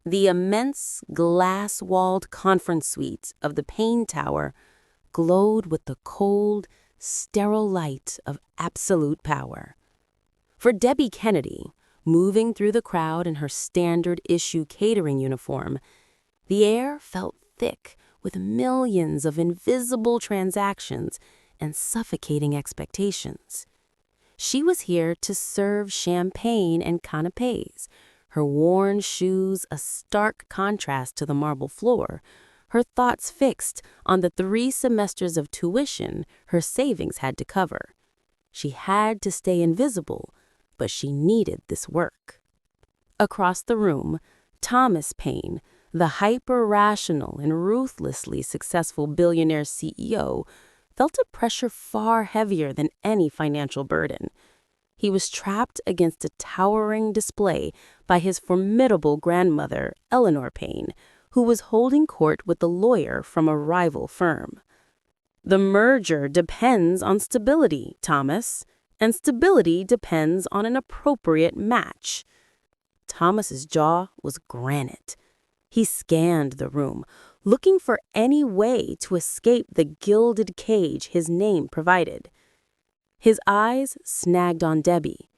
The immense glass-walled conference suite of the Payne Tower glowed with the cold, sterile light of absolute power. For Debbie Kennedy, moving through the crowd in her standard-issue catering uniform, the air felt thick with millions of invisible transactions and suffocating expectations. She was here to serve champagne and canapés, her worn shoes a stark contrast to the marble floor, her thoughts fixed on the 3 semesters of tuition her savings had to cover. She had to stay invisible, but she needed this work. Across the room, Thomas Payne, the hyper-rational and ruthlessly successful billionaire CEO, felt a pressure far heavier than any financial burden. He was trapped against a towering display by his formidable grandmother, Eleanor Payne, who was holding court with a lawyer from a rival firm. The merger depends on stability, Thomas, and stability depends on an appropriate match. Thomas's jaw was granite. He scanned the room, looking for any way to escape the gilded cage his name provided. His eyes snagged on Debbie.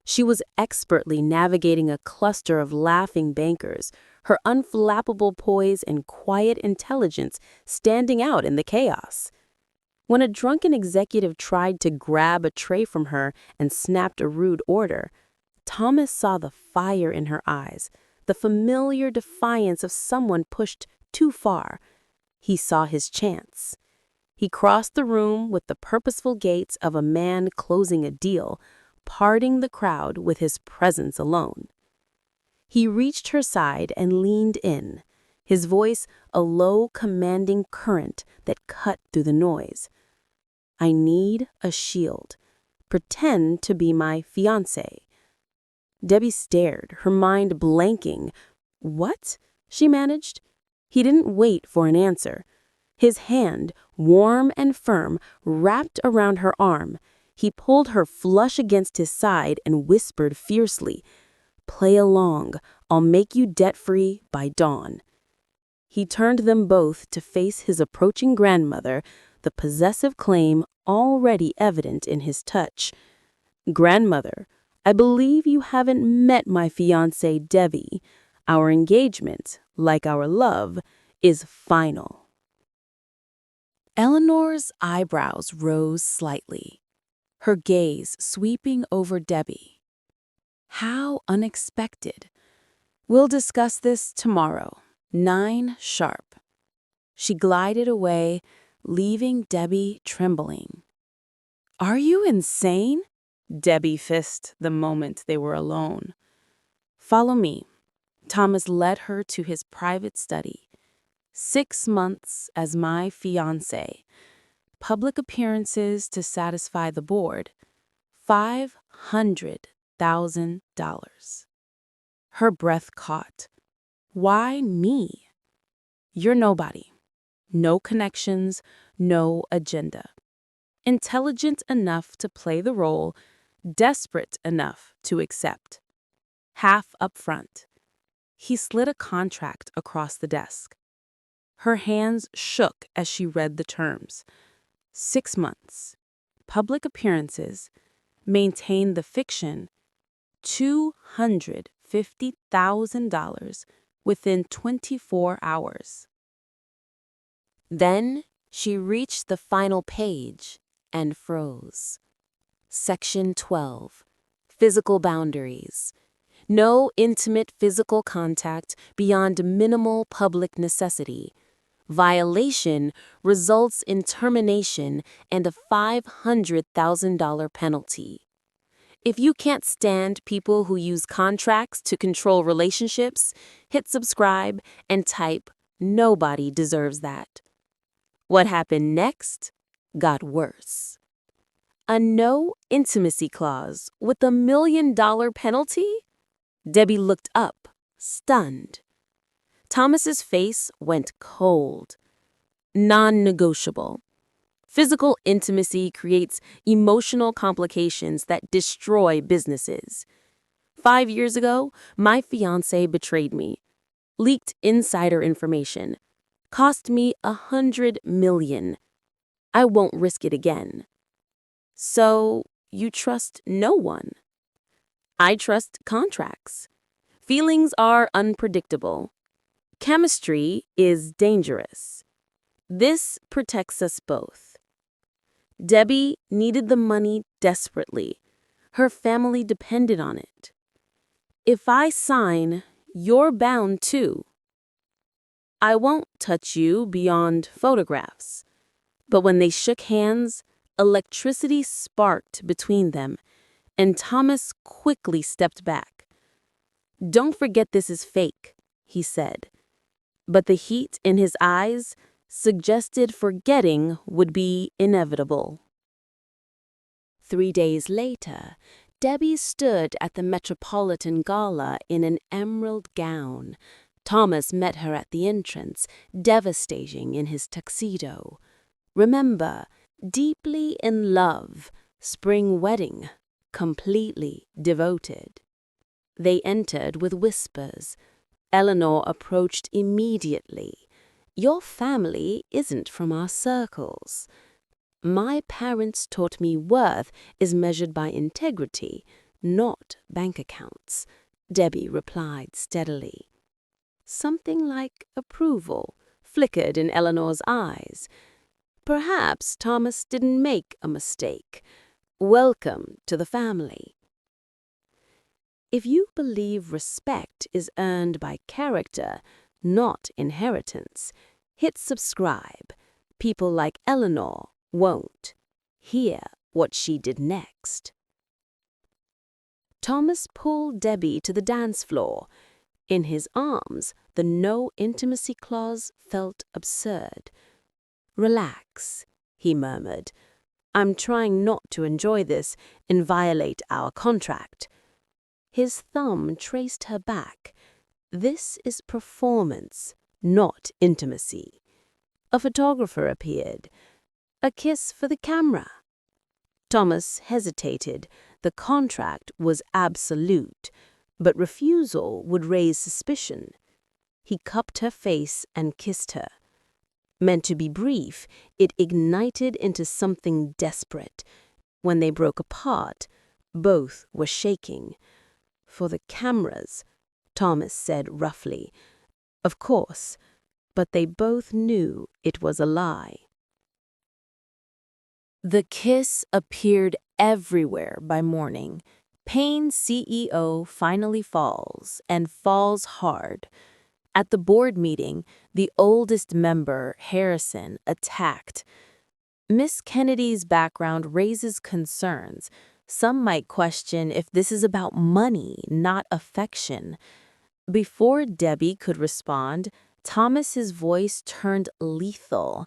She was expertly navigating a cluster of laughing bankers, her unflappable poise and quiet intelligence standing out in the chaos. When a drunken executive tried to grab a tray from her and snapped a rude order, Thomas saw the fire in her eyes, the familiar defiance of someone pushed too far. He saw his chance. He crossed the room with the purposeful gaits of a man closing a deal, parting the crowd with his presence alone. He reached her side and leaned in, his voice a low, commanding current that cut through the noise. "I need a shield. Pretend to be my fiancé." Debbie stared, her mind blanking. "What?" she managed. He didn't wait for an answer. His hand, warm and firm, wrapped around her arm. He pulled her flush against his side and whispered fiercely, "Play along. I'll make you debt-free by dawn." He turned them both to face his approaching grandmother, the possessive claim already evident in his touch. "Grandmother, I believe you haven't met my fiancée, Debbie. Our engagement, like our love, is final." Eleanor's eyebrows rose slightly, her gaze sweeping over Debbie. How unexpected. "We'll discuss this tomorrow, 9 sharp." She glided away, leaving Debbie trembling. "Are you insane?" Debbie hissed the moment they were alone. "Follow me." Thomas led her to his private study. 6 months as my fiancé. Public appearances to satisfy the board. $500,000. Her breath caught. "Why me?" "You're nobody. No connections, no agenda. Intelligent enough to play the role, desperate enough to accept. Half up front." He slid a contract across the desk. Her hands shook as she read the terms. 6 months. Public appearances. Maintain the fiction. $250,000 within 24 hours. Then she reached the final page and froze. Section 12. Physical boundaries. No intimate physical contact beyond minimal public necessity. Violation results in termination and a $500,000 penalty. If you can't stand people who use contracts to control relationships, hit subscribe and type "Nobody deserves that." What happened next got worse. A no intimacy clause with a $1 million penalty? Debbie looked up, stunned. Thomas's face went cold. Non-negotiable. Physical intimacy creates emotional complications that destroy businesses. 5 years ago, my fiancé betrayed me. leaked insider information. Cost me $100 million. I won't risk it again. So, you trust no one? I trust contracts. Feelings are unpredictable. Chemistry is dangerous. This protects us both. Debbie needed the money desperately. Her family depended on it. If I sign, you're bound too. I won't touch you beyond photographs. But when they shook hands, electricity sparked between them, and Thomas quickly stepped back. "Don't forget this is fake," he said. But the heat in his eyes suggested forgetting would be inevitable. 3 days later, Debbie stood at the Metropolitan Gala in an emerald gown. Thomas met her at the entrance, devastating in his tuxedo. Remember, deeply in love, spring wedding, completely devoted. They entered with whispers. Eleanor approached immediately. "Your family isn't from our circles." "My parents taught me worth is measured by integrity, not bank accounts," Debbie replied steadily. Something like approval flickered in Eleanor's eyes. Perhaps Thomas didn't make a mistake. Welcome to the family. If you believe respect is earned by character, not inheritance, hit subscribe. People like Eleanor won't. Hear what she did next. Thomas pulled Debbie to the dance floor. In his arms, the no intimacy clause felt absurd. "Relax," he murmured. "I'm trying not to enjoy this and violate our contract." His thumb traced her back. "This is performance, not intimacy." A photographer appeared. "A kiss for the camera." Thomas hesitated. The contract was absolute, but refusal would raise suspicion. He cupped her face and kissed her. Meant to be brief, it ignited into something desperate. When they broke apart, both were shaking. "For the cameras," Thomas said roughly. "Of course," but they both knew it was a lie. The kiss appeared everywhere by morning. Payne's CEO finally falls, and falls hard. At the board meeting, the oldest member, Harrison, attacked. Miss Kennedy's background raises concerns. Some might question if this is about money, not affection. Before Debbie could respond, Thomas's voice turned lethal.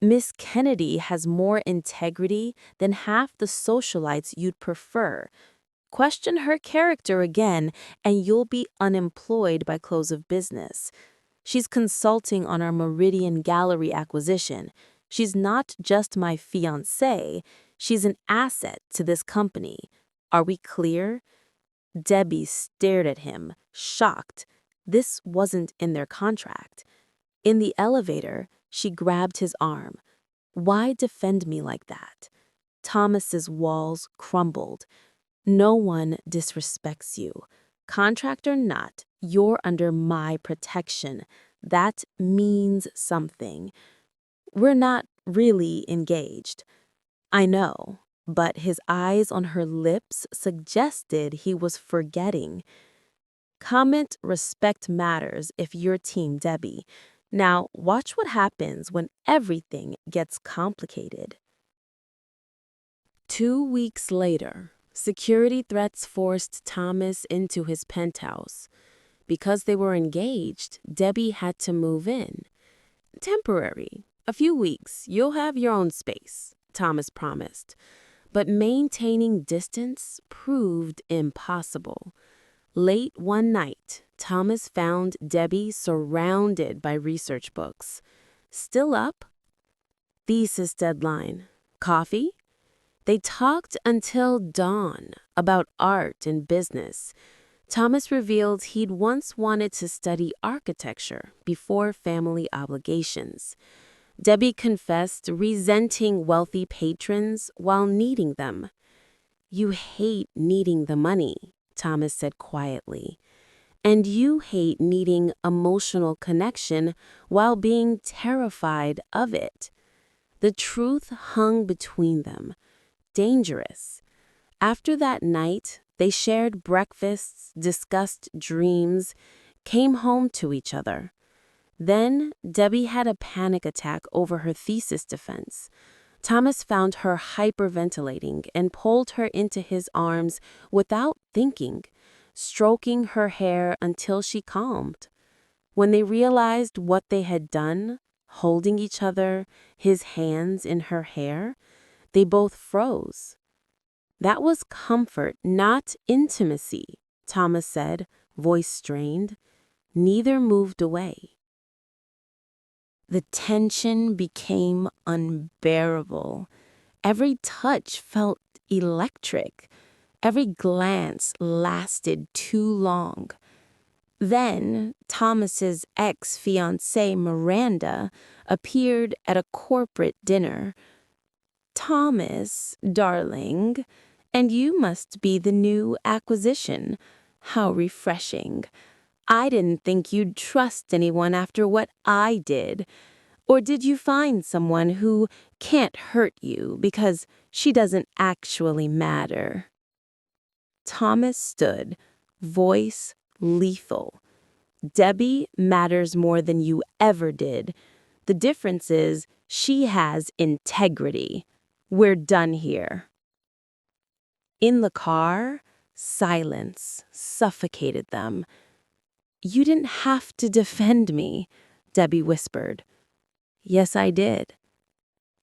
"Miss Kennedy has more integrity than half the socialites you'd prefer. Question her character again, and you'll be unemployed by close of business. She's consulting on our Meridian Gallery acquisition. She's not just my fiancée, she's an asset to this company. Are we clear?" Debbie stared at him, shocked. This wasn't in their contract. In the elevator, she grabbed his arm. "Why defend me like that?" Thomas's walls crumbled. "No one disrespects you. Contract or not, you're under my protection. That means something. We're not really engaged." "I know," but his eyes on her lips suggested he was forgetting. "Comment respect matters if you're Team Debbie. Now watch what happens when everything gets complicated." 2 weeks later, security threats forced Thomas into his penthouse. Because they were engaged, Debbie had to move in. "Temporary. A few weeks, you'll have your own space," Thomas promised. But maintaining distance proved impossible. Late one night, Thomas found Debbie surrounded by research books. "Still up?" "Thesis deadline. Coffee?" They talked until dawn about art and business. Thomas revealed he'd once wanted to study architecture before family obligations. Debbie confessed resenting wealthy patrons while needing them. "You hate needing the money," Thomas said quietly. "And you hate needing emotional connection while being terrified of it." The truth hung between them, dangerous. After that night, they shared breakfasts, discussed dreams, came home to each other. Then Debbie had a panic attack over her thesis defense. Thomas found her hyperventilating and pulled her into his arms without thinking, stroking her hair until she calmed. When they realized what they had done, holding each other, his hands in her hair, they both froze. "That was comfort, not intimacy," Thomas said, voice strained. Neither moved away. The tension became unbearable. Every touch felt electric. Every glance lasted too long. Then Thomas's ex-fiancée Miranda appeared at a corporate dinner. "Thomas, darling, and you must be the new acquisition. How refreshing. I didn't think you'd trust anyone after what I did. Or did you find someone who can't hurt you because she doesn't actually matter?" Thomas stood, voice lethal. "Debbie matters more than you ever did. The difference is she has integrity. We're done here." In the car, silence suffocated them. "You didn't have to defend me," Debbie whispered. "Yes, I did."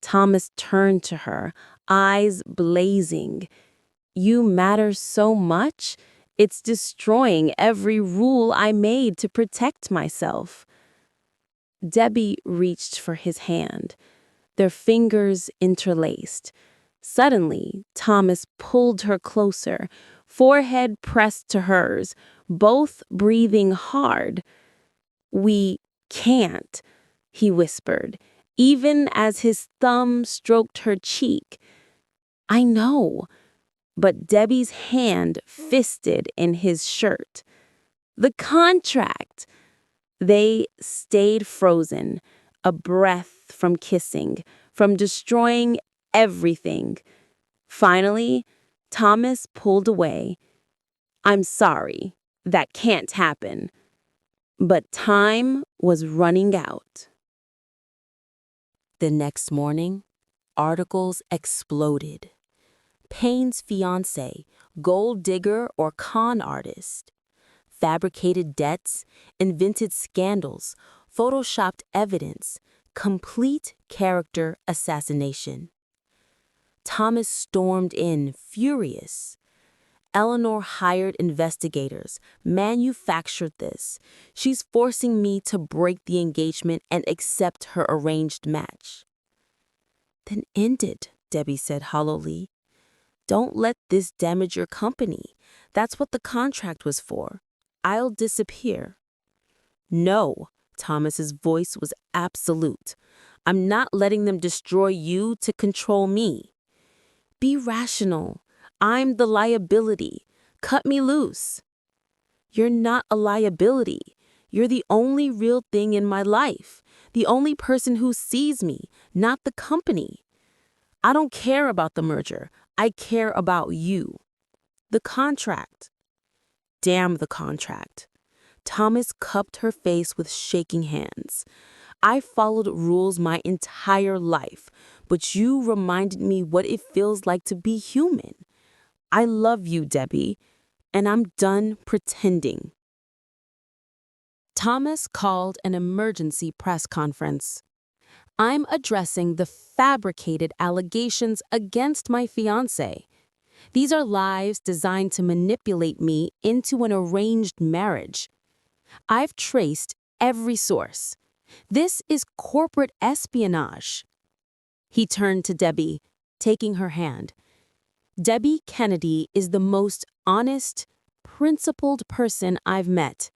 Thomas turned to her, eyes blazing. "You matter so much, it's destroying every rule I made to protect myself." Debbie reached for his hand, their fingers interlaced. Suddenly, Thomas pulled her closer, forehead pressed to hers, both breathing hard. "We can't," he whispered, even as his thumb stroked her cheek. "I know." But Debbie's hand fisted in his shirt. "The contract!" They stayed frozen, a breath from kissing, from destroying everything. Finally, Thomas pulled away. "I'm sorry, that can't happen." But time was running out. The next morning, articles exploded. Payne's fiancée, gold digger or con artist. Fabricated debts, invented scandals, photoshopped evidence, complete character assassination. Thomas stormed in, furious. "Eleanor hired investigators, manufactured this. She's forcing me to break the engagement and accept her arranged match." "Then end it," Debbie said hollowly. "Don't let this damage your company. That's what the contract was for. I'll disappear." "No," Thomas's voice was absolute. "I'm not letting them destroy you to control me." "Be rational. I'm the liability. Cut me loose." "You're not a liability. You're the only real thing in my life, the only person who sees me, not the company. I don't care about the merger. I care about you." "The contract." "Damn the contract." Thomas cupped her face with shaking hands. "I followed rules my entire life, but you reminded me what it feels like to be human. I love you, Debbie, and I'm done pretending." Thomas called an emergency press conference. "I'm addressing the fabricated allegations against my fiancé. These are lies designed to manipulate me into an arranged marriage. I've traced every source. This is corporate espionage." He turned to Debbie, taking her hand. "Debbie Kennedy is the most honest, principled person I've met.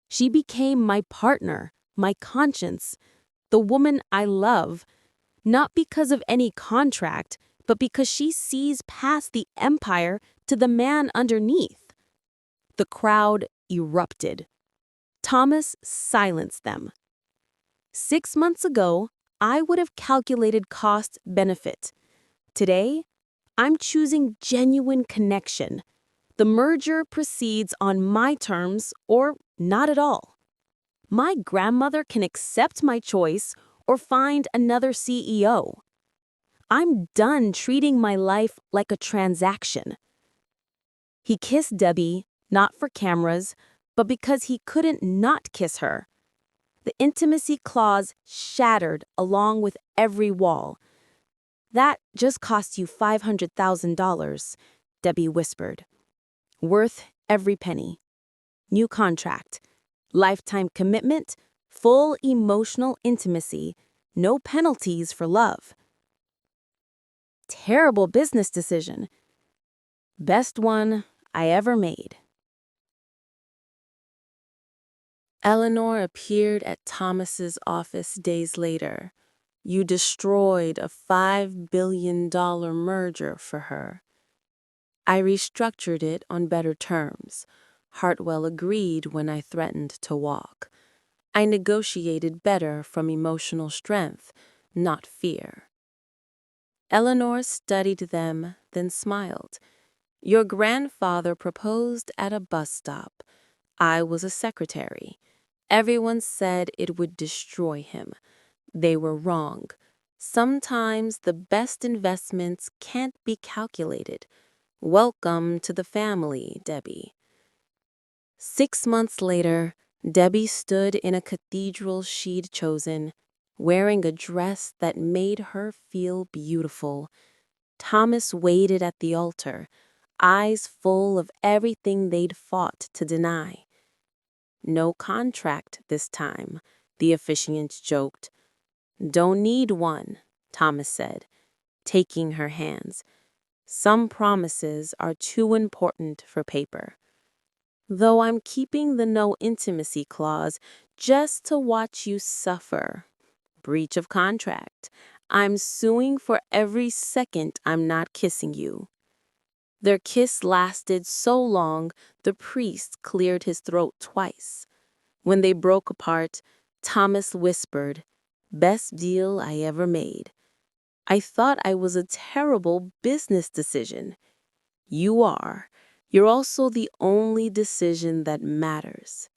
She became my partner, my conscience, the woman I love, not because of any contract, but because she sees past the empire to the man underneath. The crowd erupted. Thomas silenced them. 6 months ago, I would have calculated cost-benefit. Today, I'm choosing genuine connection. The merger proceeds on my terms or not at all. My grandmother can accept my choice or find another CEO. I'm done treating my life like a transaction. He kissed Debbie, not for cameras, but because he couldn't not kiss her. The intimacy clause shattered along with every wall. That just cost you $500,000, Debbie whispered. Worth every penny. New contract. Lifetime commitment. Full emotional intimacy. No penalties for love. Terrible business decision. Best one I ever made. Eleanor appeared at Thomas's office days later. You destroyed a $5 billion merger for her. I restructured it on better terms. Hartwell agreed when I threatened to walk. I negotiated better from emotional strength, not fear. Eleanor studied them, then smiled. Your grandfather proposed at a bus stop. I was a secretary. Everyone said it would destroy him. They were wrong. Sometimes the best investments can't be calculated. Welcome to the family, Debbie. 6 months later, Debbie stood in a cathedral she'd chosen, wearing a dress that made her feel beautiful. Thomas waited at the altar, eyes full of everything they'd fought to deny. No contract this time, the officiant joked. Don't need one, Thomas said, taking her hands. Some promises are too important for paper. Though I'm keeping the no intimacy clause just to watch you suffer. Breach of contract. I'm suing for every second I'm not kissing you. Their kiss lasted so long, the priest cleared his throat twice. When they broke apart, Thomas whispered, Best deal I ever made. I thought I was a terrible business decision. You are. You're also the only decision that matters.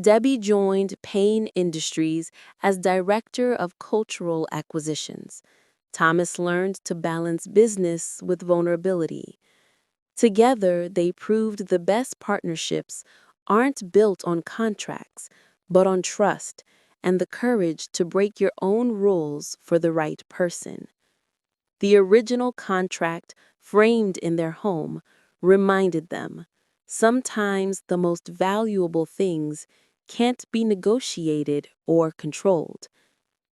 Debbie joined Payne Industries as Director of Cultural Acquisitions. Thomas learned to balance business with vulnerability. Together, they proved the best partnerships aren't built on contracts, but on trust and the courage to break your own rules for the right person. The original contract, framed in their home, reminded them, sometimes the most valuable things can't be negotiated or controlled.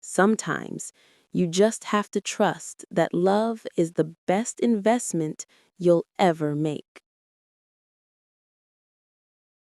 Sometimes you just have to trust that love is the best investment you'll ever make.